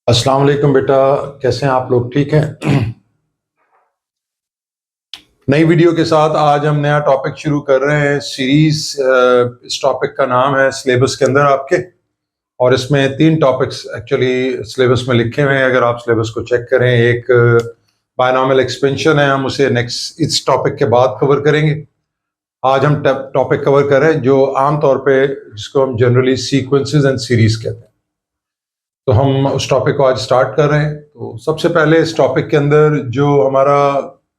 अस्सलाम वालेकुम बेटा, कैसे हैं आप लोग? ठीक हैं? नई वीडियो के साथ आज हम नया टॉपिक शुरू कर रहे हैं सीरीज। इस टॉपिक का नाम है सिलेबस के अंदर आपके, और इसमें 3 टॉपिक्स एक्चुअली सिलेबस में लिखे हुए हैं। अगर आप सिलेबस को चेक करें, एक बायनॉमियल एक्सपेंशन है, हम उसे नेक्स्ट इस टॉपिक के बाद कवर करेंगे। आज हम टॉपिक कवर कर रहे हैं जो आमतौर पे जिसको हम जनरली सीक्वेंसेस एंड सीरीज कहते हैं। तो हम उस टॉपिक को आज स्टार्ट कर रहे हैं। तो सबसे पहले इस टॉपिक के अंदर जो हमारा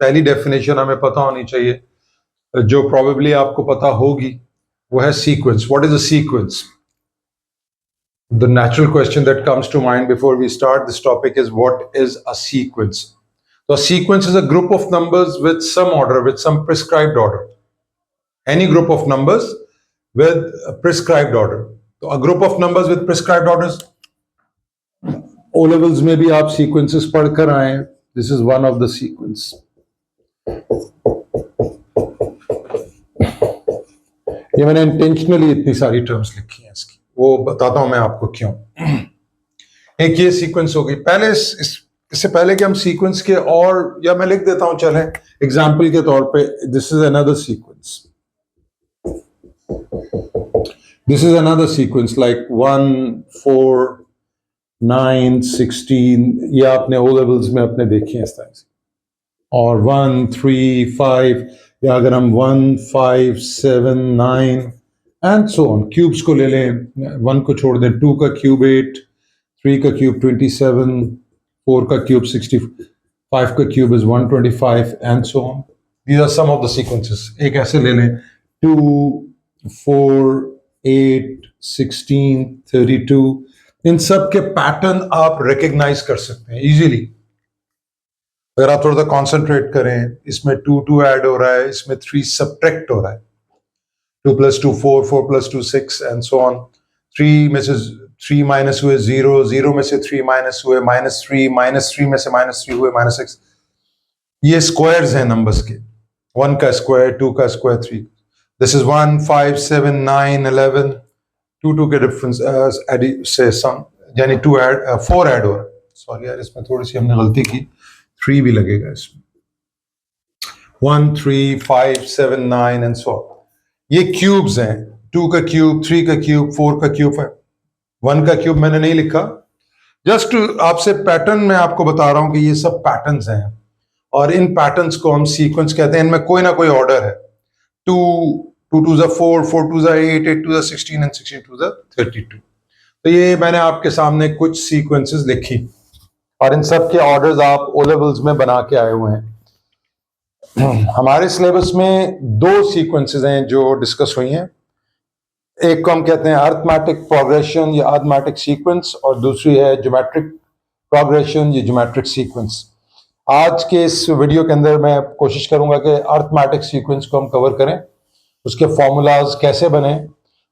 पहली डेफिनेशन हमें पता होनी चाहिए, जो प्रोबेबली आपको पता होगी, वो है sequence. What is a sequence? The natural question that comes to mind before we start this topic is, what is a sequence? So a sequence is a group of numbers with some order, with some prescribed order. Any group of numbers with a prescribed order. So a group of numbers with prescribed orders, O levels में भी आप sequences पढ़कर आए। This is one of the sequence. ये मैंने intentionally इतनी सारी terms लिखी हैं इसकी, वो बताता हूं मैं आपको क्यों। एक ये सीक्वेंस हो गई। पहले इससे पहले कि हम सीक्वेंस के, और या मैं लिख देता हूं, चलें एग्जाम्पल के तौर पे, this is another sequence. This is another sequence like 1 4 9 16। ये आपने ओ लेवल्स में अपने देखे हैं इस तरह से। और 1 3 5, या अगर हम 1 5 7 9 एंड सो ऑन, क्यूब्स को ले लें, 1 को छोड़ दें, 2 का क्यूब 8, 3 का क्यूब 27, 4 का क्यूब 60, 5 का cube is 125 and so on. These are some of the sequences. एक ऐसे ले लें 2 4 8 16 32। इन सब के पैटर्न आप रिकग्नाइज कर सकते हैं इजीली अगर आप थोड़ा सा कॉन्सेंट्रेट करें। इसमें 2 2 ऐड हो रहा है, इसमें 3 सब्ट्रैक्ट हो रहा है। 2 + 2 4, 4 + 2 6 एंड सो ऑन। 3 में से 3 माइनस हुए 0, 0 में से 3 माइनस हुए -3, -3 में से -3 हुए -6। ये स्क्वायर्स हैं नंबर्स के। 1 का स्क्वायर, 2 का स्क्वायर, 3। This is 1 5 7 9 11। 2 के डिफरेंस से सम, यानी 4 ऐड हो रहा है। सॉरी यार, इसमें थोड़ी सी हमने गलती की, 3 भी लगेगा इसमें। 1 3 5 7 9 एंड सो। ये क्यूब्स हैं। 2 का क्यूब, 3 का क्यूब, 4 का क्यूब, 1 का क्यूब मैंने नहीं लिखा। जस्ट आपसे पैटर्न में आपको बता रहा हूं कि ये सब पैटर्न्स हैं, और इन पैटर्न्स को हम सीक्वेंस कहते हैं। इनमें कोई ना कोई ऑर्डर है। 2 2 2 4, 4 2 8, 8 2 16 एंड 16 2 32। तो ये मैंने आपके सामने कुछ सीक्वेंसेस लिखी, और इन सब के ऑर्डर्स आप ओ लेवल्स में बना के आए हुए हैं। हमारे सिलेबस में 2 सीक्वेंसेस हैं जो डिस्कस हुई हैं। एक को हम कहते हैं अरिथमेटिक प्रोग्रेशन या अरिथमेटिक सीक्वेंस, और दूसरी है ज्योमेट्रिक प्रोग्रेशन या ज्योमेट्रिक सीक्वेंस। आज के इस वीडियो के अंदर मैं कोशिश करूंगा कि अरिथमेटिक सीक्वेंस को हम कवर करें, उसके फॉर्मूलाज कैसे बने।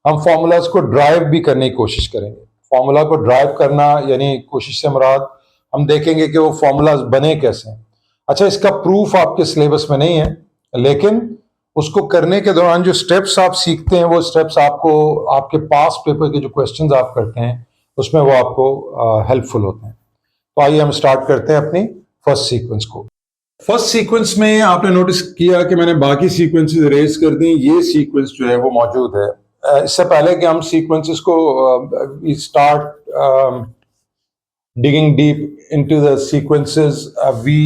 हम फॉर्मूलाज को ड्राइव भी करने की कोशिश करेंगे। फॉर्मूला को ड्राइव करना यानी कोशिश से मुराद, हम देखेंगे कि वो फॉर्मूलाज बने कैसे हैं। अच्छा, इसका प्रूफ आपके सिलेबस में नहीं है, लेकिन उसको करने के दौरान जो स्टेप्स आप सीखते हैं, वो स्टेप्स आपको आपके पास पेपर के जो क्वेश्चंस आप करते हैं उसमें वो आपको हेल्पफुल होते हैं। तो आइए हम स्टार्ट करते हैं अपनी फर्स्ट सीक्वेंस को। फर्स्ट सीक्वेंस में आपने नोटिस किया कि मैंने बाकी सीक्वेंसेस इरेज कर दी। ये सीक्वेंस जो है वो मौजूद है। इससे पहले कि हम सीक्वेंसेस को start digging deep into the sequences, we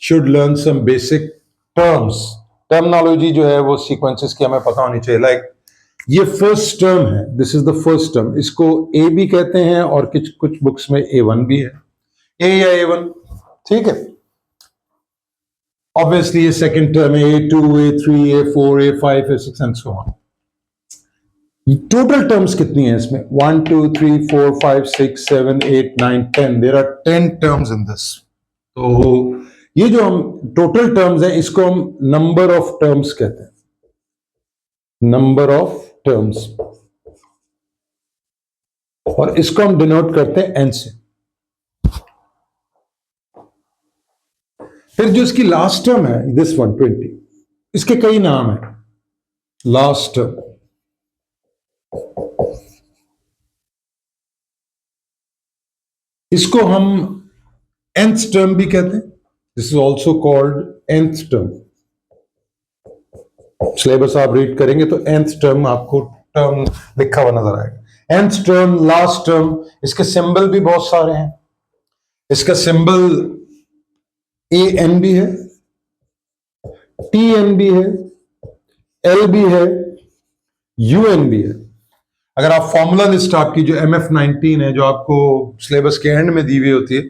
should learn some basic terms. Terminology जो है वो सीक्वेंसेस की हमें पता होनी चाहिए। लाइक ये फर्स्ट टर्म है, this is the first term. इसको ए भी कहते हैं, और कुछ कुछ बुक्स में A1 भी है, ए या A1, ठीक है। ऑब्वियसली ये सेकंड टर्म है, A2 A3 A4 A5 A6 and so on. Total terms कितनी है इसमें? 1 2 3 4 5 6 7 8 9 10। There are 10 terms in this. तो ये जो हम टोटल टर्म्स है, इसको हम नंबर ऑफ टर्म्स कहते हैं, नंबर ऑफ टर्म्स, और इसको हम डिनोट करते हैं n से। फिर जो इसकी लास्ट टर्म है, दिस वन 20, इसके कई नाम है। लास्ट टर्म, इसको हम nth टर्म भी कहते हैं. This is also called nth term. Syllabus आप रीड करेंगे तो nth टर्म आपको टर्म लिखा हुआ नजर आएगा. nth term, last term. इसके सिंबल भी बहुत सारे हैं. इसका सिंबल an भी है, tn भी है, l भी है, un भी है. अगर आप फॉर्मूला लिस्ट आपकी जो MF19 है, जो आपको सिलेबस के एंड में दी हुई होती है,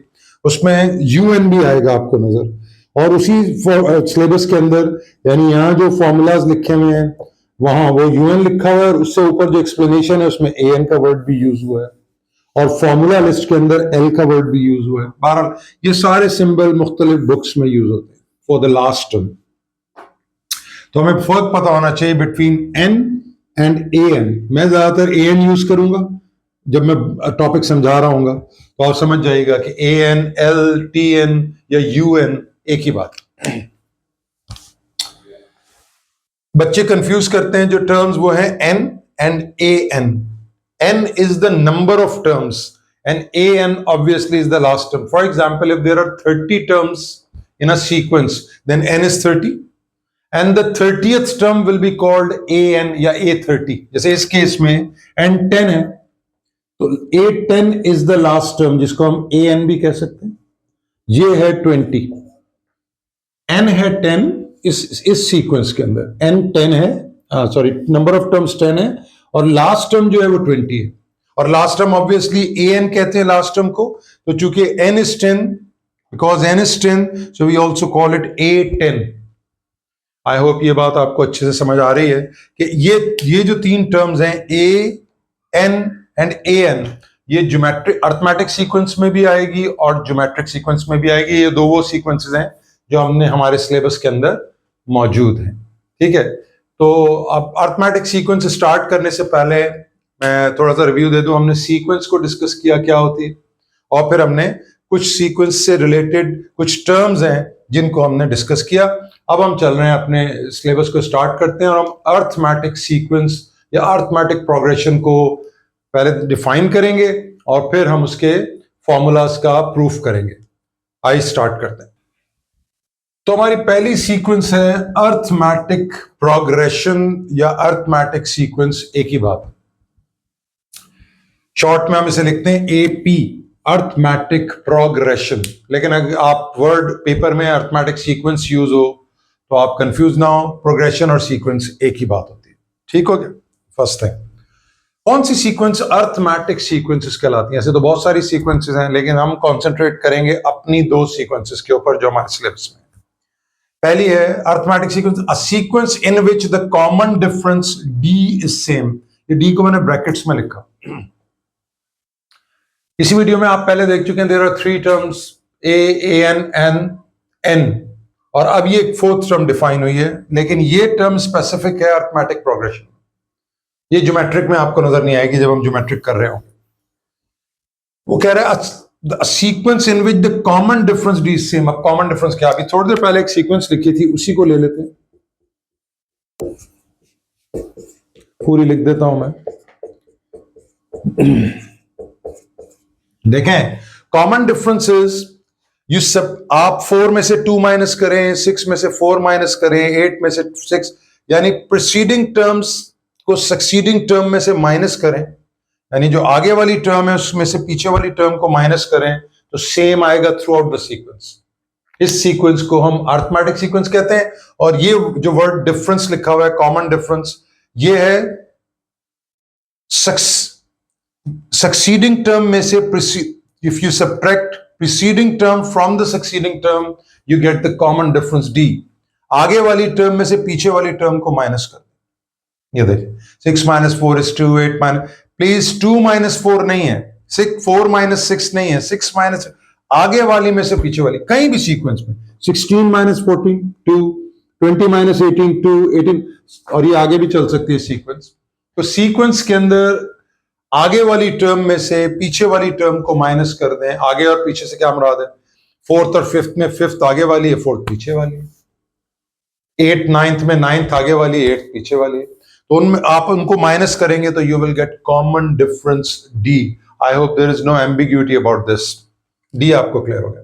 उसमें UN भी आएगा आपको नजर. और उसी सिलेबस के अंदर, यानी यहाँ जो फॉर्मूलाज लिखे हुए हैं वहां वो UN लिखा हुआ है, और उससे ऊपर जो एक्सप्लेनेशन है उसमें AN का वर्ड भी यूज हुआ है, और फॉर्मूला लिस्ट के अंदर L का वर्ड भी यूज हुआ है. बहरहाल ये सारे सिंबल मुख्तलिफ बुक्स में यूज होते हैं फॉर द लास्ट टर्म. तो हमें फर्क पता होना चाहिए बिटवीन N एंड AN. मैं ज्यादातर AN यूज करूंगा जब मैं टॉपिक समझा रहा हूँ, तो आप समझ जाइएगा कि AN, L, TN या UN एक ही बात. बच्चे कंफ्यूज करते हैं जो टर्म्स, वो है N and AN. N is the number of terms and AN obviously is the last term. For example, if there are 30 terms in a sequence, then N is 30. And the 30th term will be called AN या A30. जैसे इस case में N10 है, तो A10 is the last term, जिसको हम AN भी कह सकते हैं. ये है 20, N है 10 इस सीक्वेंस के अंदर. N10 है, सॉरी, नंबर ऑफ टर्म्स 10 है, और लास्ट टर्म जो है वो 20 है. और लास्ट टर्म ऑब्वियसली AN कहते हैं लास्ट टर्म को. तो चूंकि N is 10, because N is 10, so we also call it A10. I hope ये बात आपको अच्छे से समझ आ रही है कि ये जो तीन टर्म्स हैं AN एंड AN, ये ज्योमेट्रिक अर्थमेटिक सीक्वेंस में भी आएगी और ज्योमेट्रिक सीक्वेंस में भी आएगी. ये दो वो सीक्वेंसेस हैं जो हमने हमारे सिलेबस के अंदर मौजूद हैं. ठीक है, तो अब अर्थमेटिक सीक्वेंस स्टार्ट करने से पहले मैं थोड़ा सा रिव्यू दे दूं. हमने सीक्वेंस को डिस्कस किया क्या होती है, और फिर हमने कुछ सीक्वेंस से रिलेटेड कुछ टर्म्स हैं जिनको हमने डिस्कस किया. अब हम चल रहे हैं अपने सिलेबस को स्टार्ट करते हैं, और हम अर्थमेटिक सीक्वेंस या अर्थमेटिक प्रोग्रेशन को पहले डिफाइन करेंगे और फिर हम उसके फॉर्मूलाज का प्रूफ करेंगे. आइए स्टार्ट करते हैं. तो हमारी पहली सीक्वेंस है अर्थमेटिक प्रोग्रेशन या अर्थमेटिक सीक्वेंस. एक ही बात, शॉर्ट में हम इसे लिखते हैं AP, अर्थमेटिक प्रोग्रेशन. लेकिन अगर आप वर्ड पेपर में अर्थमेटिक सीक्वेंस यूज हो तो आप कंफ्यूज ना हो, प्रोग्रेशन और सीक्वेंस एक ही बात होती है. ठीक हो गया. फर्स्ट थिंग, कौन सी सीक्वेंस अर्थमेटिक सीक्वेंसेस कहलाती हैं? ऐसे तो बहुत सारी सीक्वेंसेस हैं, लेकिन हम कंसंट्रेट करेंगे अपनी दो सीक्वेंसेस के ऊपर जो हमारे सिलेबस में. पहली है arithmetic sequence, a sequence in which the common difference D is same. ये D को मैंने ब्रैकेट्स में लिखा. इसी वीडियो में आप पहले देख चुके हैं, there are 3 terms A, AN and N, और अब ये एक फोर्थ टर्म डिफाइन हुई है. लेकिन ये टर्म स्पेसिफिक है अर्थमेटिक प्रोग्रेशन. ये ज्योमेट्रिक में आपको नजर नहीं आएगी जब हम ज्योमेट्रिक कर रहे होंगे. वो कह रहा है sequence in which the common difference D is same. अब कॉमन डिफरेंस क्या? अभी थोड़ी देर पहले एक सीक्वेंस लिखी थी, उसी को ले लेते हैं. पूरी लिख देता हूं मैं. देखें, कॉमन डिफरेंसेस, यू सब आप 4 में से 2 माइनस करें, 6 में से 4 माइनस करें, 8 में से 6, यानी प्रीसीडिंग टर्म्स को सक्सीडिंग टर्म में से माइनस करें, यानी जो आगे वाली टर्म है उसमें से पीछे वाली टर्म को माइनस करें, तो सेम आएगा थ्रू आउट द सीक्वेंस. इस सीक्वेंस को हम अर्थमेटिक सीक्वेंस कहते हैं. और ये जो वर्ड डिफरेंस लिखा हुआ है, कॉमन डिफरेंस, ये है सक्सीडिंग टर्म में से, if you subtract preceding term from the succeeding term, you get the common difference D. आगे वाली टर्म में से पीछे वाली टर्म को माइनस कर. ये देखिए, 6 minus 4 is 2, 8 minus, please 2 minus 4 नहीं है, 4 minus 6 नहीं है, 6 minus, आगे वाली में से पीछे वाली, कहीं भी सीक्वेंस में 16 minus 14 2, 20 minus 18 2, 18, और ये आगे भी चल सकती है सीक्वेंस. तो सीक्वेंस के अंदर आगे वाली टर्म में से पीछे वाली टर्म को माइनस कर दें. आगे और पीछे से क्या मुराद है? 4th और 5th में 5th आगे वाली है, 4th पीछे वाली है. 8th 9th में 9th आगे वाली, 8th पीछे वाली है. तो उनमें आप उनको माइनस करेंगे तो you will get common difference D. I hope there is no ambiguity about this. D आपको क्लियर हो गया।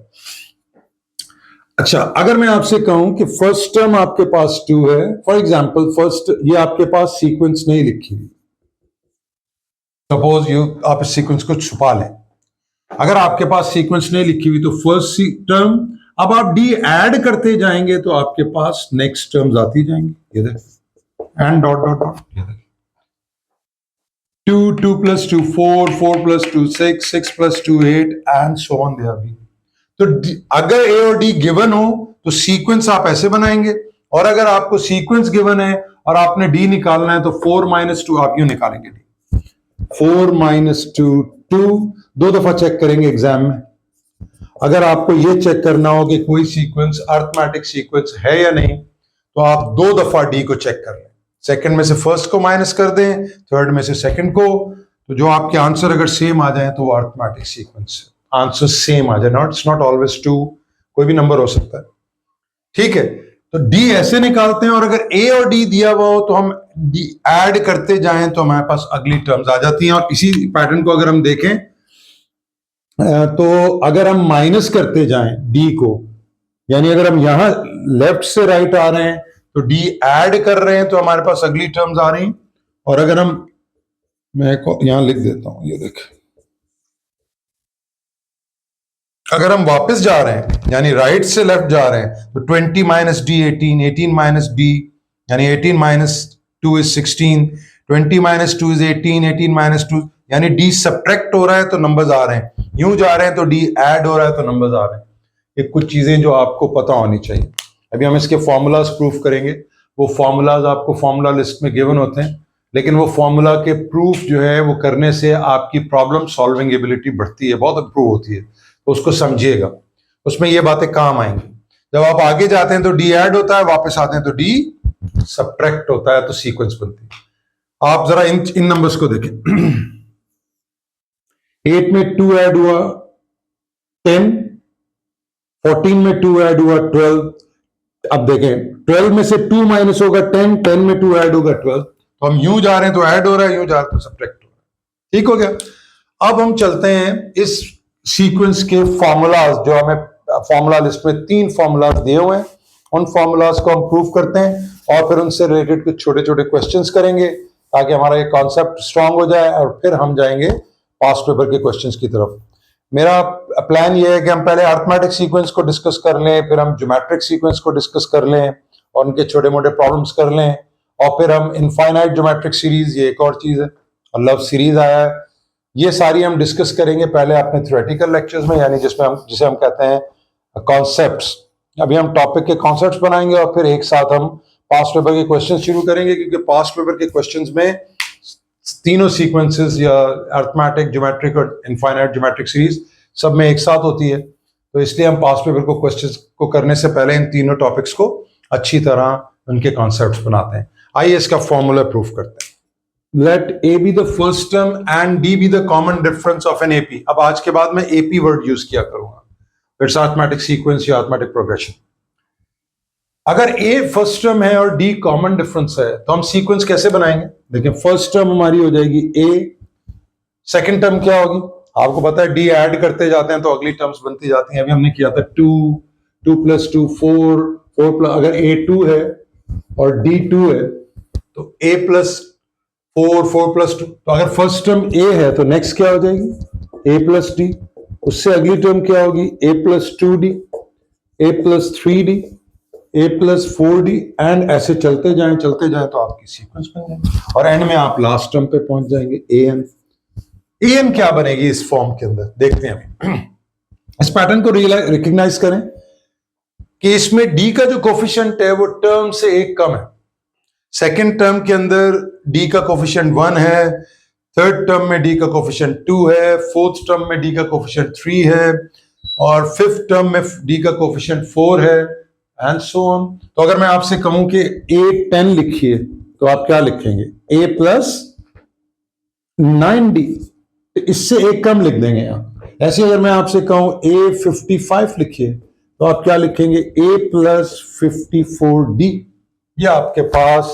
अच्छा, अगर मैं आपसे कहूं कि फर्स्ट टर्म आपके पास 2 है, फॉर एग्जांपल फर्स्ट, ये आपके पास सीक्वेंस नहीं लिखी हुई, सपोज आप इस सीक्वेंस को छुपा लें। अगर आपके पास सीक्वेंस नहीं लिखी हुई तो फर्स्ट टर्म, अब आप डी ऐड करते जाएंगे तो आपके पास नेक्स्ट टर्म्स आती जाएंगी। ये देखो, एंड डॉट डॉट डॉट, ये देखो, 2 2 + 2 4 4 + 2 6 6 + 2 8 and so on there be. तो अगर ए और डी गिवन हो तो सीक्वेंस आप ऐसे बनाएंगे, और अगर आपको सीक्वेंस गिवन है और आपने डी निकालना है तो 4 - 2 आप यूं निकालेंगे। डी 4 - 2 2, 2 दफा चेक करेंगे एग्जाम में। अगर आपको यह चेक करना हो कि कोई सीक्वेंस अर्थमेटिक सीक्वेंस है या नहीं, तो आप 2 दफा डी को चेक कर लें। सेकंड में से फर्स्ट को माइनस कर दें, थर्ड में से सेकंड को, तो जो आपके आंसर अगर सेम आ जाए तो वो अर्थमेटिक सीक्वेंस है। आंसर सेम आ जाए, इट्स नॉट ऑलवेज 2, कोई भी नंबर हो सकता है। ठीक है, तो डी ऐसे निकालते हैं, और अगर ए और डी दिया हुआ हो तो हम डी ऐड करते जाएं तो हमारे पास अगली टर्म्स आ जाती हैं। और इसी पैटर्न को अगर हम देखें तो अगर हम माइनस करते जाएं डी को, यानी अगर हम यहां लेफ्ट से राइट आ रहे हैं तो डी ऐड कर रहे हैं तो हमारे पास अगली टर्म्स आ रही हैं। और अगर हम, मैं यहां लिख देता हूं, ये देखें, अगर हम वापस जा रहे हैं यानी राइट से लेफ्ट जा रहे हैं तो 20 - d 18, 18 - b यानी 18 - 2 is 16, 20 - 2 is 18, 18 - 2 यानी d सब्ट्रैक्ट हो रहा है तो नंबर्स आ रहे हैं, यूं जा रहे हैं तो d ऐड हो रहा है तो नंबर्स आ रहे हैं। ये कुछ चीजें जो आपको पता होनी चाहिए। अभी हम इसके फॉर्मूलाज प्रूफ करेंगे, वो फॉर्मूलाज आपको फॉर्मूला लिस्ट में गिवन होते हैं, लेकिन वो फॉर्मूला के प्रूफ जो है वो करने से आपकी प्रॉब्लम सॉल्विंग एबिलिटी बढ़ती है, बहुत इंप्रूव होती है, तो उसको समझिएगा, उसमें ये बातें काम आएंगी। जब आप आगे जाते हैं तो डी ऐड होता है, वापस आते हैं तो डी सब्ट्रैक्ट होता है, तो सीक्वेंस बनती है। आप जरा इन नंबर्स को देखें। 8 में 2 ऐड हुआ 10, 14 में 2 ऐड हुआ 12। अब देखें 12 में से 2 माइनस होगा 10, 10 में 2 ऐड होगा 12। तो हम यूं जा रहे हैं तो ऐड हो रहा है, यूं जा रहे हैं तो सब्ट्रैक्ट हो रहा है। ठीक हो गया। अब हम चलते हैं इस सीक्वेंस के फॉर्मूलाज, जो हमें फॉर्मूला लिस्ट में 3 फॉर्मूलाज दिए हुए हैं, उन फॉर्मूलाज को हम प्रूव करते हैं और फिर उनसे रिलेटेड कुछ छोटे छोटे क्वेश्चंस करेंगे ताकि हमारा ये कॉन्सेप्ट स्ट्रांग हो जाए, और फिर हम जाएंगे पास्ट पेपर के क्वेश्चंस की तरफ। मेरा प्लान ये है कि हम पहले अर्थमेटिक सीक्वेंस को डिस्कस कर लें, फिर हम ज्योमेट्रिक सीक्वेंस को डिस्कस कर लें और उनके छोटे मोटे प्रॉब्लम्स कर लें, और फिर हम इनफाइनाइट ज्योमेट्रिक सीरीज, ये एक और चीज है, और लव सीरीज आया है, ये सारी हम डिस्कस करेंगे पहले अपने थ्योरेटिकल लेक्चर्स में, यानी जिसे हम कहते हैं कॉन्सेप्ट्स। अभी हम टॉपिक के कॉन्सेप्ट्स बनाएंगे और फिर एक साथ हम पास्ट पेपर के क्वेश्चन शुरू करेंगे, क्योंकि पास्ट पेपर के क्वेश्चंस में तीनों सीक्वेंसेस या अर्थमेटिक, ज्योमेट्रिक और इनफाइनाइट ज्योमेट्रिक सीरीज सब में एक साथ होती है, तो इसलिए हम पास्ट पेपर को क्वेश्चंस को करने से पहले इन तीनों टॉपिक्स को अच्छी तरह उनके कॉन्सेप्ट्स बनाते हैं। आइए इसका फॉर्मूला प्रूफ करते हैं। Let A be the first term and D be the common difference of an AP. अब आज के बाद मैं AP वर्ड यूज किया करूंगा, इट्स अर्थमेटिक सीक्वेंस या अर्थमेटिक प्रोग्रेशन। अगर A फर्स्ट टर्म है और D कॉमन डिफरेंस है तो हम सीक्वेंस कैसे बनाएंगे? देखिए, फर्स्ट टर्म हमारी हो जाएगी A, सेकंड टर्म क्या होगी? आपको पता है D ऐड करते जाते हैं तो अगली टर्म्स बनती जाती हैं। अभी हमने किया था 2 2 + 2 4 4 अगर A 2 है और D 2 है तो A + 4 4 + 2, तो अगर फर्स्ट टर्म A है तो नेक्स्ट क्या हो जाएगी? A + D, उससे अगली टर्म क्या होगी? A + 2D, A + 3D, A + 4D, and ऐसे चलते जाएं तो आपकी सीक्वेंस बन जाएगी, और एंड में आप लास्ट टर्म पे पहुंच जाएंगे AN। AN क्या बनेगी इस फॉर्म के अंदर? देखते हैं। इस पैटर्न को रिकॉग्नाइज करें कि इसमें D का जो कोफिशिएंट है वो टर्म से एक कम है। सेकेंड टर्म के अंदर D का कोफिशिएंट 1 है, थर्ड टर्म में D का कोफिशिएंट 2 है, फोर्थ टर्म में D का कोफिशिएंट 3 है, और फिफ्थ टर्म में D का कोफिशिएंट 4 है, एंड सो ऑन। तो अगर मैं आपसे कहूं कि A 10 लिखिए तो आप क्या लिखेंगे? A + 9D, इससे एक कम लिख देंगे आप। ऐसे अगर मैं आपसे कहूं A 55 लिखिए तो आप क्या लिखेंगे? A + 54D। ये आपके पास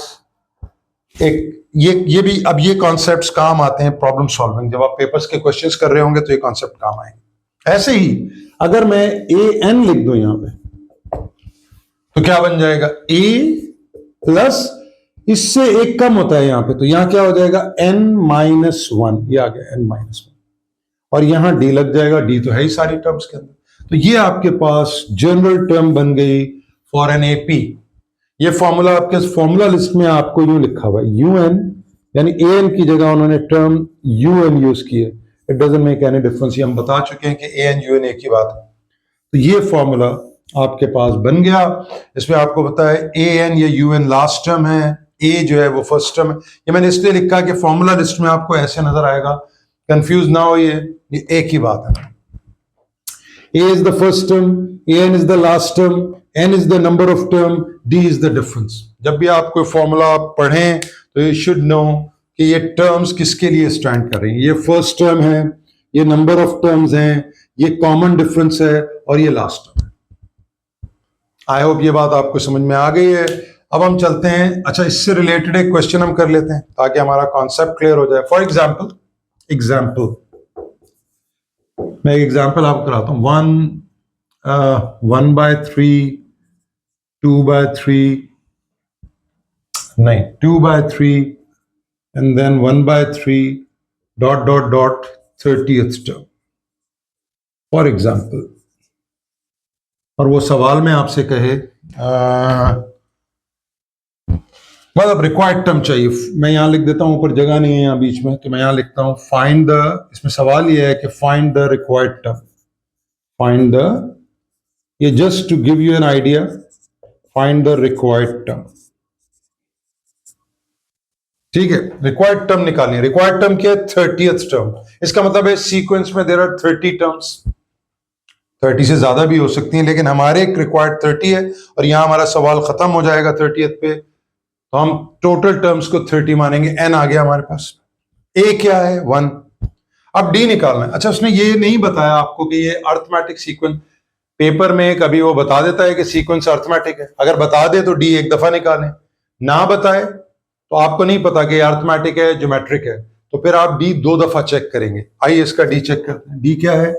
एक ये भी, अब ये कॉन्सेप्ट्स काम आते हैं प्रॉब्लम सॉल्विंग, जब आप पेपर्स के क्वेश्चंस कर रहे होंगे तो ये कॉन्सेप्ट काम आएंगे। ऐसे ही अगर मैं ए एन लिख दूं यहां पे तो क्या बन जाएगा, ए प्लस इससे एक कम होता है यहां पे, तो यहां क्या हो जाएगा n-1, ये आ गया n-1, और यहां डी लग जाएगा, डी तो है ही सारी टर्म्स के अंदर। तो ये आपके पास जनरल टर्म बन गई फॉर एन एपी। ये फॉर्मूला आपके फॉर्मूला लिस्ट में आपको यूं लिखा हुआ है, यू एन, यानी ए एन की जगह उन्होंने टर्म यू एन यूज की है। It doesn't make any difference, ये हम बता चुके हैं कि ए एन यू एन एक ही बात है। तो ये फॉर्मूला आपके पास बन गया। इसमें आपको पता है ए एन या यू एन लास्ट टर्म है, ए जो है वो फर्स्ट टर्म है। ये मैंने इसलिए लिखा कि फॉर्मूला लिस्ट में आपको ऐसे नजर आएगा, कंफ्यूज ना हो, ये एक ही बात है। A is the first term, an is the last term, n is the number of term, d is the difference. जब भी आप कोई फॉर्मूला पढ़ें तो you should know कि ये टर्म्स किसके लिए स्टैंड कर रही हैं। ये फर्स्ट टर्म है, ये नंबर ऑफ टर्म्स हैं, ये कॉमन डिफरेंस है, और ये लास्ट टर्म है। आई होप ये बात आपको समझ में आ गई है। अब हम चलते हैं, अच्छा इससे रिलेटेड एक क्वेश्चन हम कर लेते हैं ताकि हमारा कॉन्सेप्ट क्लियर हो जाए। फॉर एग्जाम्पल मैं एक एग्जाम्पल आपको कराता हूँ। 1/3, 2/3, नहीं 2/3 and then 1/3 ... 30th term for example. और वो सवाल में आपसे कहे मतलब रिक्वायर्ड टर्म चाहिए। मैं यहां लिख देता हूं, ऊपर जगह नहीं है यहां बीच में, तो मैं यहां लिखता हूं फाइंड द, इसमें सवाल ये है कि find the required term, find the, ये just to give you an idea, find the required term. ठीक है, रिक्वायर्ड टर्म निकालनी है। रिक्वायर्ड टर्म क्या है? 30th term. इसका मतलब है सीक्वेंस में देयर आर 30 टर्म्स, 30 से ज्यादा भी हो सकती हैं, लेकिन हमारे रिक्वायर्ड 30 है, और यहां हमारा सवाल खत्म हो जाएगा 30th पे, तो हम टोटल टर्म्स को 30 मानेंगे। एन आ गया हमारे पास, ए क्या है 1। अब डी निकालना है। अच्छा उसने ये नहीं बताया आपको कि ये अर्थमेटिक सीक्वेंस, पेपर में कभी वो बता देता है कि सीक्वेंस अर्थमेटिक है, अगर बता दे तो डी एक दफा निकालें, ना बताए तो आपको नहीं पता कि अर्थमेटिक है ज्योमेट्रिक है, तो फिर आप डी 2 दफा चेक करेंगे। आइए इसका डी चेक करते हैं। डी क्या है?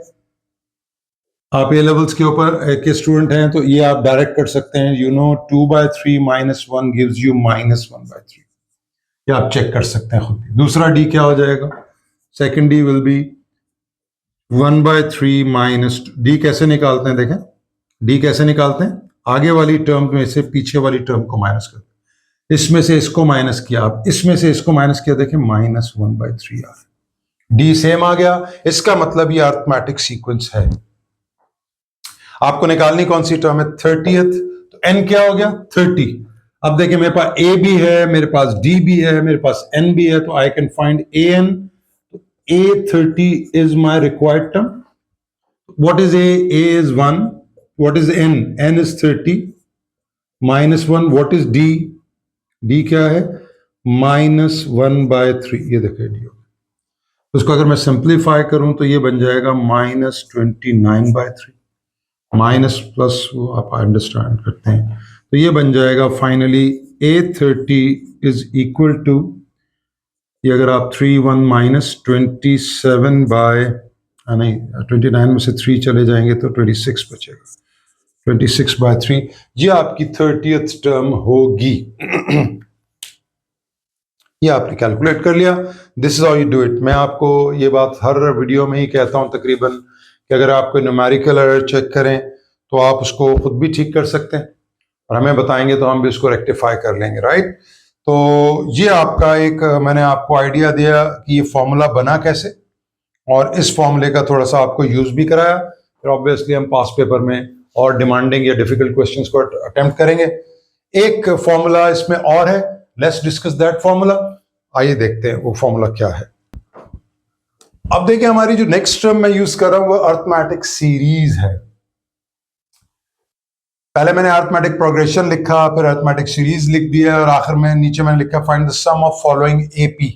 आप ए लेवल्स के ऊपर के स्टूडेंट हैं तो ये आप डायरेक्ट कर सकते हैं, यू नो 2/3 - 1 गिव्स यू -1/3, ये आप चेक कर सकते हैं खुद भी। दूसरा डी क्या हो जाएगा? Second D will be 1/3 - D कैसे निकालते हैं? देखें डी कैसे निकालते हैं, आगे वाली टर्म में से पीछे वाली टर्म को माइनस करते हैं, इसमें से इसको माइनस किया, आप इसमें से इसको माइनस किया, देखें -1/3 आ रहा। डी सेम आ गया, इसका मतलब ये अर्थमेटिक सीक्वेंस है। आपको निकालनी कौन सी टर्म है? 30th, तो एन क्या हो गया? 30। अब देखिए मेरे पास ए भी है, मेरे पास डी भी है, मेरे पास एन भी है, तो I can find A N. A30 is my required term. What is A? A is 1. What is N? N is 30 -1. What is D? D क्या है? -1/3। ये देखिए डी। उसको अगर मैं सिंप्लीफाई करूं तो ये बन जाएगा -29/3, माइनस प्लस वो आप अंडरस्टैंड करते हैं, तो ये बन जाएगा finally A30 is equal to, ये अगर आप 3 - 29 में से 3 चले जाएंगे तो 26 बचेगा, 26/3 ये आपकी 30th टर्म होगी। ये आपने कैलकुलेट कर लिया। This is how you do it. मैं आपको ये बात हर वीडियो में ही कहता हूं तकरीबन कि अगर आप कोई न्यूमेरिकल एरर चेक करें तो आप उसको खुद भी ठीक कर सकते हैं, और हमें बताएंगे तो हम भी उसको रेक्टिफाई कर लेंगे, राइट। तो ये आपका एक मैंने आपको आइडिया दिया कि ये फॉर्मूला बना कैसे, और इस फॉर्मूले का थोड़ा सा आपको यूज भी कराया। फिर ऑब्वियसली हम पास पेपर में और डिमांडिंग या डिफिकल्ट क्वेश्चंस को अटेम्प्ट करेंगे। एक फॉर्मूला इसमें और है, लेट्स डिस्कस दैट फॉर्मूला। आइए देखते हैं वो फॉर्मूला क्या है। अब देखिए हमारी जो नेक्स्ट टर्म मैं यूज कर रहा हूं वो अर्थमेटिक सीरीज है। पहले मैंने अर्थमेटिक प्रोग्रेशन लिखा, फिर अर्थमेटिक सीरीज लिख दिया, और आखिर में नीचे मैंने लिखा find the sum of following AP,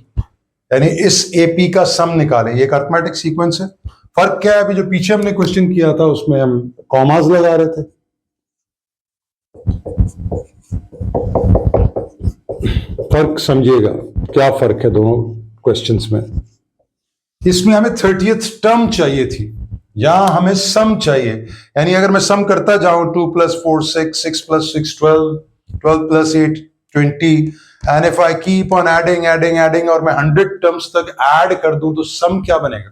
यानी इस एपी का सम निकालें। ये एक अर्थमेटिक सीक्वेंस है। फर्क क्या है? अभी जो पीछे हमने क्वेश्चन किया था उसमें हम कॉमास लगा रहे थे, फर्क समझिएगा क्या फर्क है दोनों क्वेश्चंस में। इसमें हमें 30th टर्म चाहिए थी, यहां हमें सम चाहिए, यानी अगर मैं सम करता जाऊं 2 + 4 6, 6 + 6 12, 12 + 8 20, and if I keep on adding adding adding और मैं 100 टर्म्स तक ऐड कर दूं तो सम क्या बनेगा?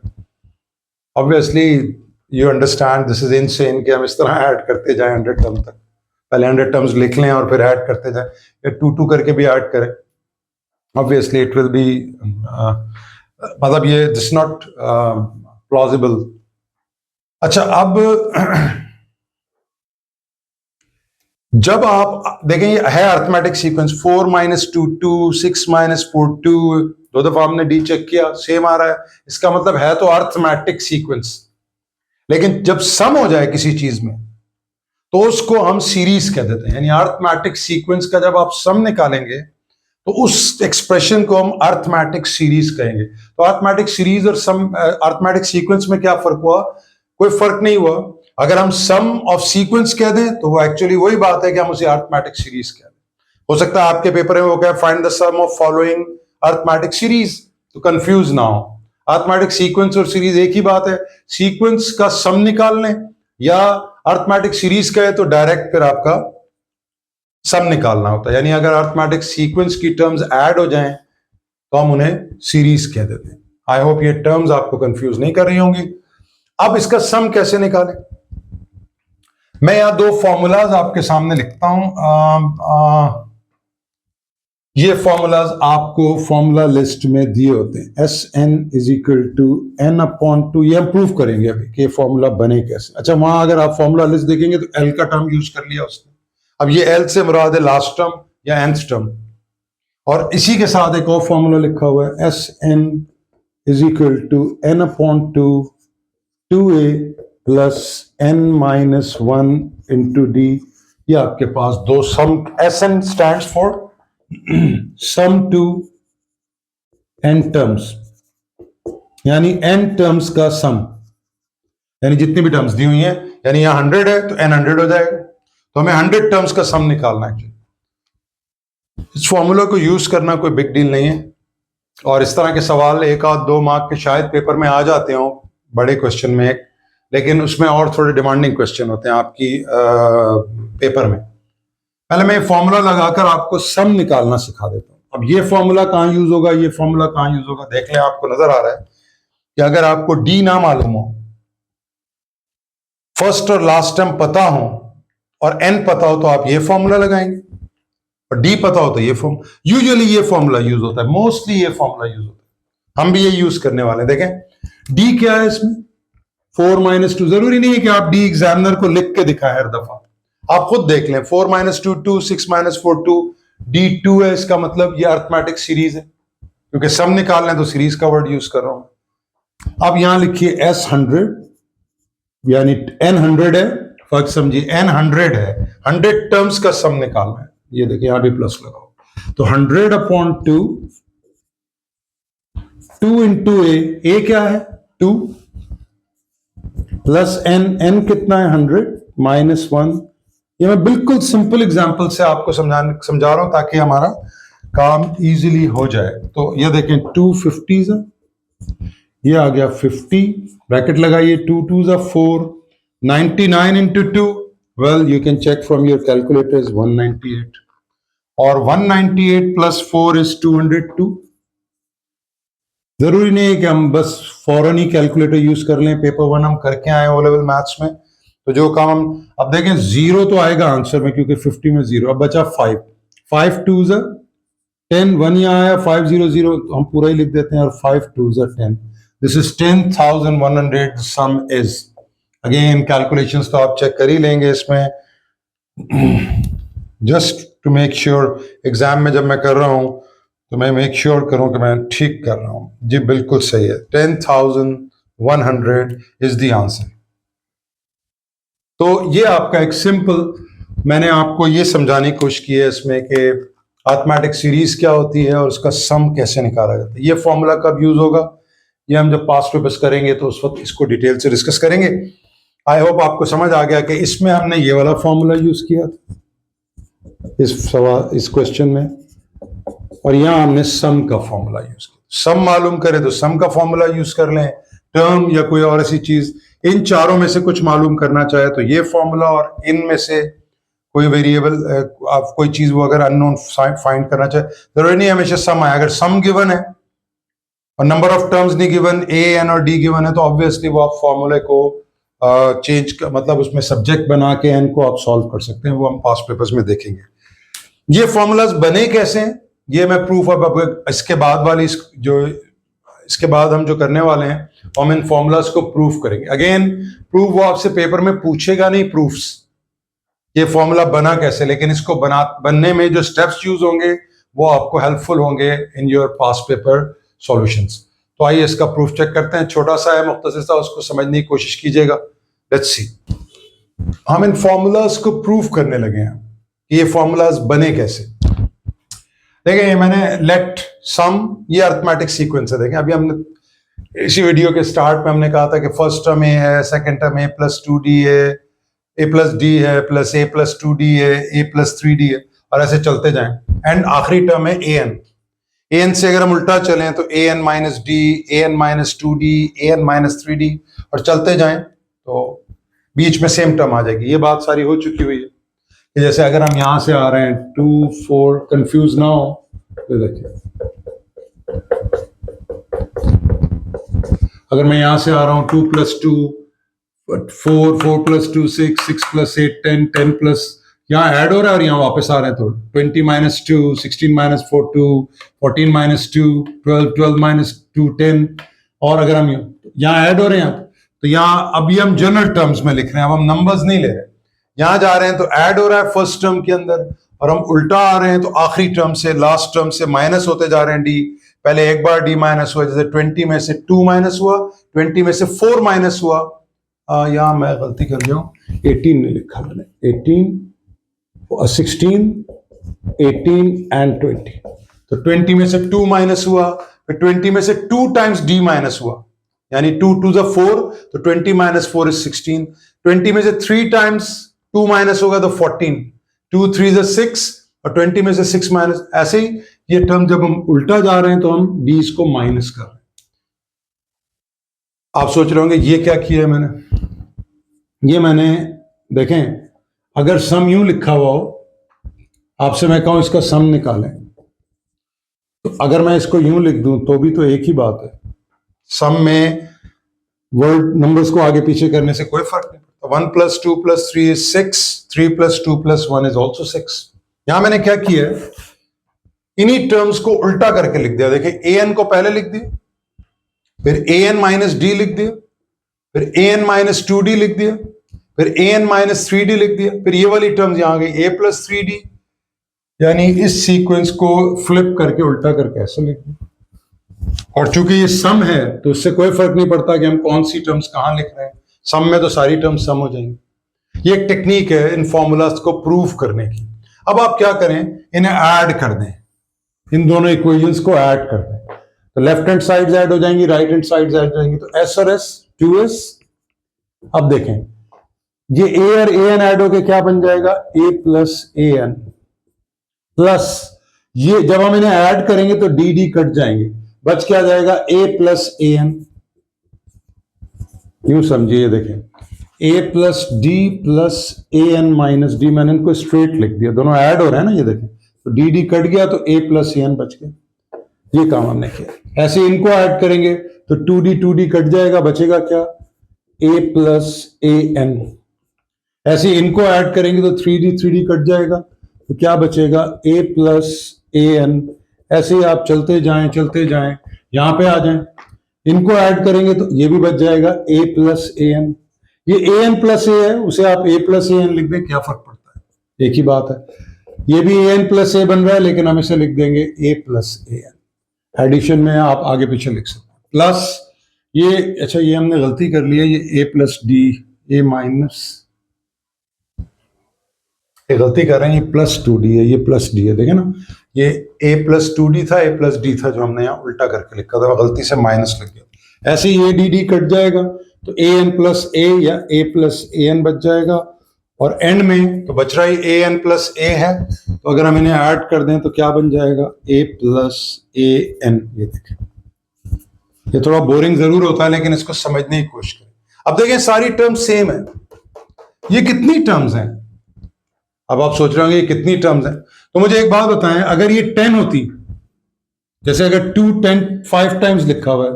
Obviously you understand this is insane कि हम इस तरह ऐड करते जाएं 100 टर्म तक, पहले 100 टर्म्स लिख लें और फिर ऐड करते जाएं, या 2 करके भी ऐड करें। ऑब्वियसली इट विल बी मतलब ये दिस नॉट प्लॉजिबल। अच्छा, अब जब आप देखें ये है अर्थमेटिक सीक्वेंस, 4 - 2 2, 6 - 4 2, दो दफा हमने डी चेक किया, सेम आ रहा है, इसका मतलब है तो अर्थमेटिक सीक्वेंस। लेकिन जब सम हो जाए किसी चीज में तो उसको हम सीरीज कह देते हैं, यानी अर्थमेटिक सीक्वेंस का जब आप सम निकालेंगे तो उस एक्सप्रेशन को हम अर्थमेटिक सीरीज कहेंगे। तो अर्थमेटिक सीरीज और सम अर्थमेटिक सीक्वेंस में क्या फर्क हुआ? कोई फर्क नहीं हुआ। अगर हम सम ऑफ सीक्वेंस कह दें तो वो एक्चुअली वही बात है कि हम उसे अर्थमेटिक सीरीज कह दें। हो सकता है आपके पेपर में वो क्या, find the sum of following arithmetic series, तो कंफ्यूज ना हो। अर्थमेटिक सीक्वेंस और सीरीज एक ही बात है। सीक्वेंस का सम निकाल लें या अर्थमेटिक सीरीज कहे तो डायरेक्ट फिर आपका सम निकालना होता है। यानी अगर अर्थमेटिक सीक्वेंस की टर्म्स ऐड हो जाएं तो हम उन्हें सीरीज कह देते हैं। आई होप ये टर्म्स आपको कंफ्यूज नहीं कर रही होंगी। अब इसका सम कैसे निकालें? मैं यहां दो फॉर्मूलाज आपके सामने लिखता हूं। ये फॉर्मूलाज आपको फॉर्मूला लिस्ट में दिए होते हैं। SN = n/2। ये हम प्रूव करेंगे अभी कि फॉर्मूला बने कैसे। अच्छा, वहां अगर आप फॉर्मूला लिस्ट देखेंगे तो L का टर्म यूज कर लिया उसने। अब ये L से मुराद है लास्ट टर्म या nth टर्म, और इसी के साथ एक और फॉर्मूला लिखा हुआ है, SN = n/2 2a + n-1 × d। ये आपके पास दो sum, SN stands for sum to n terms, यानी n टर्म्स का सम, यानी जितनी भी टर्म्स दी हुई हैं, यानी यहां 100 है तो n 100 हो जाएगा। तो हमें 100 टर्म्स का सम निकालना है। इस फॉर्मूला को यूज करना कोई बिग डील नहीं है, और इस तरह के सवाल 1 और 2 मार्क के शायद पेपर में आ जाते हो, बड़े क्वेश्चन में एक, लेकिन उसमें और थोड़े डिमांडिंग क्वेश्चन होते हैं आपकी पेपर में। पहले मैं फॉर्मूला लगाकर आपको सम निकालना सिखा देता हूं। अब ये फॉर्मूला कहां यूज होगा, ये फॉर्मूला कहां यूज होगा, देख लें। आपको नजर आ रहा है कि अगर आपको डी ना मालूम हो, फर्स्ट और लास्ट टर्म पता हो और एन पता हो, तो आप ये फॉर्मूला लगाएंगे, और डी पता हो तो ये यूजुअली ये फॉर्मूला यूज होता है, मोस्टली ये फॉर्मूला यूज होता है। हम भी ये यूज करने वाले हैं। देखें डी क्या है इसमें, 4 - 2। जरूरी नहीं है कि आप डी एग्जामिनर को लिख के दिखाएं हर दफा, आप खुद देख लें। 4 - 2 2, 6 - 4 2, D2 है, इसका मतलब ये अर्थमेटिक सीरीज है, क्योंकि सम निकालना है तो सीरीज का वर्ड यूज कर रहा हूं। अब यहां लिखिए S100, यानी N100 है, फर्क समझिए, N100 है, 100 टर्म्स का सम निकालना है। ये देखिए यहां भी प्लस लगाओ, तो 100/2, 2 × a क्या है 2, प्लस n कितना है 100 - 1। ये मैं बिल्कुल सिंपल एग्जांपल से आपको समझा रहा हूं ताकि हमारा काम इजीली हो जाए। तो ये देखें 2 50s है, ये आ गया 50, ब्रैकेट लगाइए, 2 2s are 4, 99 × 2, well you can check from your calculator, is 198, और 198 + 4 is 202। जरूरी नहीं है कि हम बस फौरन ही कैलकुलेटर यूज कर लें, पेपर 1 हम करके आए ओ लेवल मैथ्स में, तो जो काम हम अब देखें 0 तो आएगा आंसर में, क्योंकि 50 में 0, अब बचा 5, 5 2s are 10, 1 यहाँ आया, 500 हम पूरा ही लिख देते हैं, और 5 2s are 10। This is 10,100 sum is. Again calculations तो आप चेक कर ही लेंगे इसमें, just to make sure exam में जब मैं कर रहा हूं तो मैं मेक श्योर करूं कि मैं ठीक कर रहा हूं। जी बिल्कुल सही है, 10,100 इज द आंसर। तो ये आपका एक सिंपल, मैंने आपको ये समझाने की कोशिश की है इसमें कि अर्थमेटिक सीरीज क्या होती है और उसका सम कैसे निकाला जाता है। ये फॉर्मूला कब यूज होगा, ये हम जब पास्ट पेपर्स करेंगे तो उस वक्त इसको डिटेल से डिस्कस करेंगे। आई होप आपको समझ आ गया कि इसमें हमने ये वाला फॉर्मूला यूज किया इस क्वेश्चन में, और यहां हमने सम का फॉर्मूला यूज किया। सम मालूम करें तो सम का फॉर्मूला यूज कर लें, टर्म या कोई और ऐसी चीज, इन चारों में से कुछ मालूम करना चाहे तो ये फॉर्मूला, और इनमें से कोई वेरिएबल, आप कोई चीज वो अगर अननोन फाइंड करना चाहे, जरूरी नहीं हमेशा सम आए। अगर सम गिवन है और नंबर ऑफ टर्म्स नहीं गिवन, ए एन और डी गिवन है, तो ऑब्वियसली वो आप फॉर्मूले को चेंज मतलब उसमें सब्जेक्ट बना के एन को आप सॉल्व कर सकते हैं। वो हम पास्ट पेपर्स में देखेंगे। ये फॉर्मूलाज बने कैसे हैं ये मैं प्रूफ अब इसके बाद वाली इसके बाद हम जो करने वाले हैं हम इन फॉर्मूलाज को प्रूफ करेंगे। अगेन प्रूफ वो आपसे पेपर में पूछेगा नहीं, प्रूफ्स ये फॉर्मूला बना कैसे, लेकिन इसको बनने में जो स्टेप्स यूज होंगे वो आपको हेल्पफुल होंगे in your past paper solutions. तो आइए इसका प्रूफ चेक करते हैं। छोटा सा है, मुख्तसर सा, उसको समझने की कोशिश कीजिएगा। लेट्स सी, हम इन फॉर्मूलाज को प्रूफ करने लगे हैं कि ये फॉर्मूलाज बने कैसे। देखिए ये मैंने लेट सम, ये अरिथमेटिक सीक्वेंस है। देखें अभी हमने इसी वीडियो के स्टार्ट में हमने कहा था कि फर्स्ट टर्म ए है, सेकंड टर्म ए प्लस 2d है, ए प्लस डी है, प्लस ए प्लस 2d है, ए प्लस 3d है, और ऐसे चलते जाएं। एंड आखिरी टर्म है ए एन। ए एन से अगर हम उल्टा चलें तो A N minus D, A N minus 2d, A N minus 3d, और चलते जाएं तो बीच में सेम टर्म आ जाएगी। ये बात सारी हो चुकी हुई है। जैसे अगर हम यहां से आ रहे हैं 2 4, कंफ्यूज ना हो, ये देखिए अगर मैं यहां से आ रहा हूं 2 + 2 4, 4 + 2 6, 6 + 8 10, 10 प्लस, यहाँ ऐड हो रहा है और यहाँ वापस आ रहे हैं तो 20 - 2, 16 - 4 2, 14 - 2 12, 12 - 2 10, और अगर हम यहाँ ऐड हो रहे हैं तो यहाँ अभी हम जनरल टर्म्स में लिख रहे हैं, अब हम नंबर्स नहीं ले रहे। यहां जा रहे हैं तो ऐड हो रहा है फर्स्ट टर्म के अंदर, और हम उल्टा आ रहे हैं तो आखिरी टर्म से, लास्ट टर्म से माइनस होते जा रहे हैं डी। पहले एक बार डी माइनस हुआ, जैसे 20 में से 2 माइनस हुआ, 20 में से 4 माइनस हुआ। यहां मैं गलती कर गया हूं, 18 नहीं लिखा मैंने, 18 16 18 एंड 20। तो 20 में से 2 माइनस हुआ, फिर 20 में से 2 टाइम्स डी माइनस हुआ, यानी 2 2 = 4, तो 20 - 4 = 16। 20 में से 3 टाइम्स 2 माइनस होगा तो 14, 2 3 = 6, और 20 में से 6 माइनस। ऐसे ही ये टर्म जब हम उल्टा जा रहे हैं तो हम डीज को माइनस कर रहे हैं। आप सोच रहे होंगे ये क्या किया है मैंने, ये मैंने देखें अगर सम यूं लिखा हुआ हो, आपसे मैं कहूं इसका सम निकालें, तो अगर मैं इसको यूं लिख दूं तो भी तो एक ही बात है। सम में वर्ड नंबर्स को आगे पीछे करने से कोई फर्क नहीं पड़ता। 1 + 2 + 3 is 6, 3 + 2 + 1 is also 6। यहां मैंने क्या किया, इन्हीं टर्म्स को उल्टा करके लिख दिया। देखिए ए एन को पहले लिख दिया, फिर ए एन माइनस डी लिख दिया, फिर ए एन माइनस 2d लिख दिया, फिर ए एन माइनस 3d लिख दिया, फिर ये वाली टर्म्स यहां आ गई a + 3d, यानी इस सीक्वेंस को फ्लिप करके उल्टा करके ऐसे लिख दिया। और चूंकि ये सम है तो इससे कोई फर्क नहीं पड़ता कि हम कौन सी टर्म्स कहां लिख रहे हैं, सम में तो सारी टर्म्स सम हो जाएंगी। ये एक टेक्निक है इन फॉर्मूलाज को प्रूव करने की। अब आप क्या करें, इन्हें ऐड कर दें, इन दोनों इक्वेशंस को ऐड कर दें, तो लेफ्ट हैंड साइड ऐड हो जाएंगी, राइट हैंड साइड ऐड हो जाएंगी, तो s और s 2s। अब देखें ये a और a n ऐड होके क्या बन जाएगा, a + a n प्लस, ये जब हम इन्हें ऐड करेंगे तो डी डी कट जाएंगे, बच क्या जाएगा a + a n। यूं समझिए, देखें a + d + a n - d, मैंने इनको स्ट्रेट लिख दिया, दोनों ऐड हो रहे हैं ना, ये देखें तो डी डी कट गया तो a + a n बच गया। ये काम हमने किया। ऐसे इनको ऐड करेंगे तो 2d कट जाएगा, बचेगा क्या, a + a n। ऐसे इनको ऐड करेंगे तो 3d कट जाएगा, तो क्या बचेगा, a + a n। ऐसे ही आप चलते जाएं, यहां पे आ जाएं, इनको ऐड करेंगे तो ये भी बच जाएगा a + a n। ये a n + a है, उसे आप a + a n लिख दें, क्या फर्क पड़ता है, एक ही बात है। ये भी a n + a बन रहा है, लेकिन हम इसे लिख देंगे a + a n। एडिशन में आप आगे पीछे लिख सकते हैं। प्लस ये, अच्छा ये हमने गलती कर ली है, ये a + d, a माइनस, ये गलती कर रहे हैं, ये +2d है, ये +d है। देखें ना, ये a + 2d था, a + d था, जो हमने यहाँ उल्टा करके लिखा था, गलती से माइनस लग गया। ऐसे ही ये dd कट जाएगा तो an + a या a + a n बच जाएगा, और एंड में तो बच रहा ही a n + a है, तो अगर हम इन्हें ऐड कर दें तो क्या बन जाएगा, a + a n। ये देखें, ये थोड़ा बोरिंग जरूर होता है, लेकिन इसको समझने की कोशिश करें। अब देखें सारी टर्म्स सेम है। ये कितनी टर्म्स हैं? अब आप सोच रहे होंगे ये कितनी टर्म्स हैं, तो मुझे एक बात बताएं, अगर ये 10 होती, जैसे अगर 2 10 5 टाइम्स लिखा हुआ है,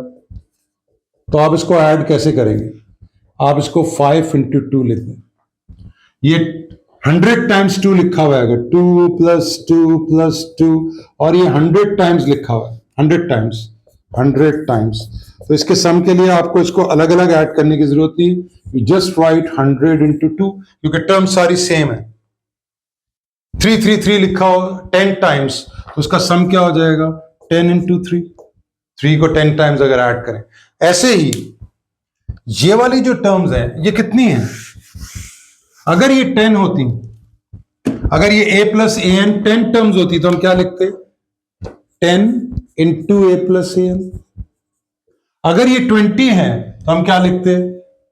तो आप इसको ऐड कैसे करेंगे? आप इसको 5 इंटू 2 लिख दें। ये 100 टाइम्स 2 लिखा हुआ है, अगर 2 प्लस 2 प्लस 2, और ये 100 टाइम्स लिखा हुआ है, 100 टाइम्स, तो इसके सम के लिए आपको इसको अलग अलग ऐड करने की जरूरत नहीं, यू जस्ट राइट 100 इंटू 2, क्योंकि टर्म सारी सेम है। 3 लिखा हो 10 टाइम्स, तो उसका सम क्या हो जाएगा? 10 इंटू 3 को 10 टाइम्स अगर ऐड करें। ऐसे ही ये वाली जो टर्म्स है ये कितनी है? अगर ये 10 होती, अगर ये a plus A N 10 terms होती, तो हम क्या लिखते? 10 into A plus A N. अगर ये 20 है तो हम क्या लिखते?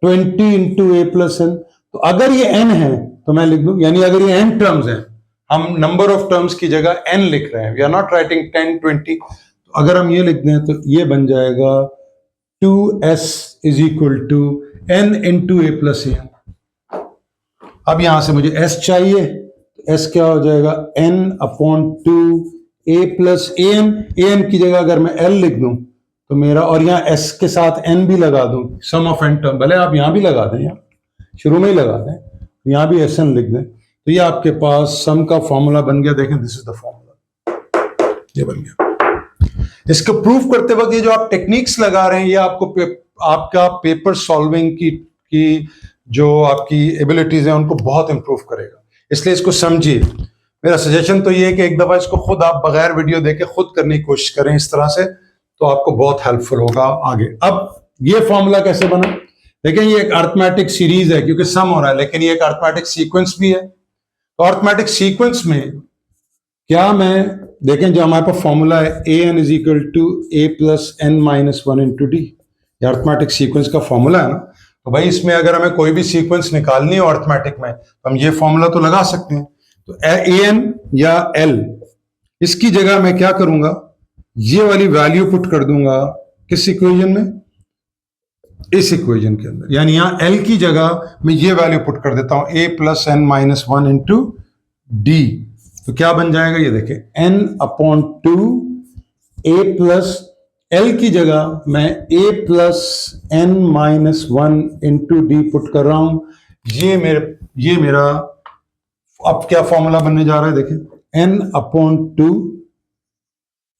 20 इंटू ए प्लस एन। तो अगर ये n है तो मैं लिख दूं, यानी अगर ये n टर्म्स है, हम नंबर ऑफ टर्म्स की जगह n लिख रहे हैं, वी आर नॉट राइटिंग 10 20, तो अगर हम ये लिख दें तो ये बन जाएगा 2s is equal to n into A plus A N. अब यहां से मुझे s चाहिए, तो s क्या हो जाएगा? n upon 2 a plus A N की जगह अगर मैं l लिख दूं तो मेरा, और यहाँ s के साथ n भी लगा दूं, सम ऑफ n टर्म, भले आप यहां भी लगा दें, यहाँ शुरू में ही लगा दें, यहां भी sn लिख दें, तो ये आपके पास सम का फॉर्मूला बन गया। देखें, दिस इज द फॉर्मूला, ये बन गया। इसको प्रूव करते वक्त ये जो आप टेक्निक्स लगा रहे हैं, ये आपको आपका पेपर सॉल्विंग की जो आपकी एबिलिटीज हैं उनको बहुत इंप्रूव करेगा, इसलिए इसको समझिए। मेरा सजेशन तो ये है कि एक दफा इसको खुद आप बगैर वीडियो देखे खुद करने की कोशिश करें इस तरह से, तो आपको बहुत हेल्पफुल होगा आगे। अब ये फॉर्मूला कैसे बना? देखें, ये एक अरिथमेटिक सीरीज है क्योंकि सम हो रहा है, लेकिन ये एक अरिथमेटिक सीक्वेंस भी है। तो अरिथमेटिक सीक्वेंस में क्या मैं, देखें जो हमारे पास फॉर्मूला है a n is equal to a plus n minus 1 into d, ये अरिथमेटिक सीक्वेंस का फॉर्मूला है ना। तो भाई इसमें अगर हमें कोई भी सीक्वेंस निकालनी है अरिथमेटिक में, तो हम ये फॉर्मूला तो लगा सकते हैं। तो ए एन या एल, इसकी जगह मैं क्या करूंगा? ये वाली वैल्यू पुट कर दूंगा किस इक्वेशन में? इस इक्वेशन के अंदर, यानी यहां एल की जगह मैं ये वैल्यू पुट कर देता हूं, a plus n minus 1 into d. तो क्या बन जाएगा? ये देखिए, n upon 2 a plus l की जगह मैं a plus n minus 1 into d put कर रहा हूं। ये मेरा अब क्या फॉर्मूला बनने जा रहा है? देखिए, n upon 2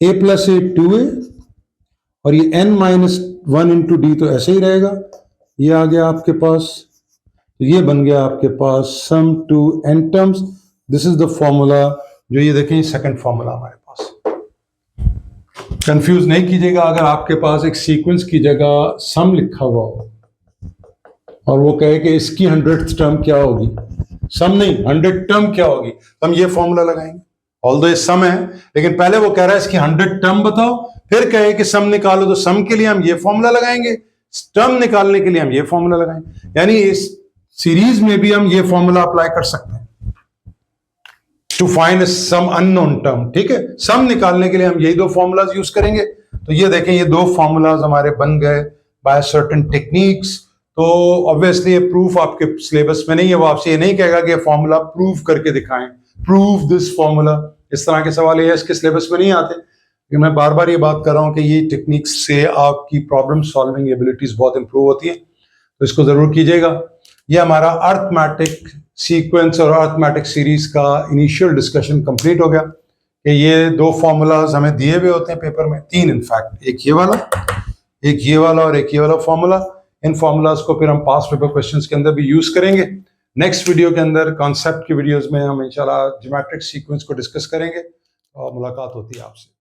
a plus A 2a, और ये n माइनस 1 इंटू डी तो ऐसे ही रहेगा। ये आ गया आपके पास, तो ये बन गया आपके पास sum to n terms. This is the formula, जो ये देखें सेकंड फॉर्मूला हमारे पास। कंफ्यूज नहीं कीजिएगा, अगर आपके पास एक सीक्वेंस की जगह सम लिखा हुआ हो और वो कहे कि इसकी 100th टर्म क्या होगी, सम नहीं 100 टर्म क्या होगी, तो हम ये फॉर्मूला लगाएंगे। ऑल्दो ये सम है, लेकिन पहले वो कह रहा है इसकी 100 टर्म बताओ, फिर कहे कि सम निकालो, तो सम के लिए हम ये फॉर्मूला लगाएंगे, टर्म निकालने के लिए हम ये फॉर्मूला लगाएंगे। यानी इस सीरीज में भी हम ये फॉर्मूला अप्लाई कर सकते हैं to find some unknown term. ठीक है, सम निकालने के लिए हम यही दो फॉर्मूलाज यूज करेंगे। तो ये देखें, ये दो फॉर्मूलाज हमारे बन गए बाय सर्टेन टेक्निक्स। तो ऑब्वियसली ये प्रूफ आपके सिलेबस में नहीं है, वो आपसे ये नहीं कहेगा कि फॉर्मूला प्रूव करके दिखाएं, प्रूव दिस फॉर्मूला, इस तरह के सवाल ये इसके सिलेबस में नहीं आते। मैं बार बार ये बात कर रहा हूं कि ये टेक्निक्स से आपकी प्रॉब्लम सॉल्विंग एबिलिटीज बहुत इंप्रूव होती है, तो इसको जरूर कीजिएगा। ये हमारा अरिथमेटिक सीक्वेंस और अरिथमेटिक सीरीज का इनिशियल डिस्कशन कंप्लीट हो गया कि ये दो फॉर्मूलाज हमें दिए हुए होते हैं पेपर में, तीन इनफैक्ट, एक ये वाला, एक ये वाला और एक ये वाला फॉर्मूला। इन फॉर्मूलाज को फिर हम पास्ट पेपर क्वेश्चंस के अंदर भी यूज करेंगे। नेक्स्ट वीडियो के अंदर कॉन्सेप्ट की वीडियोस में हम इंशाल्लाह ज्योमेट्रिक सीक्वेंस को डिस्कस करेंगे और मुलाकात होती है आपसे।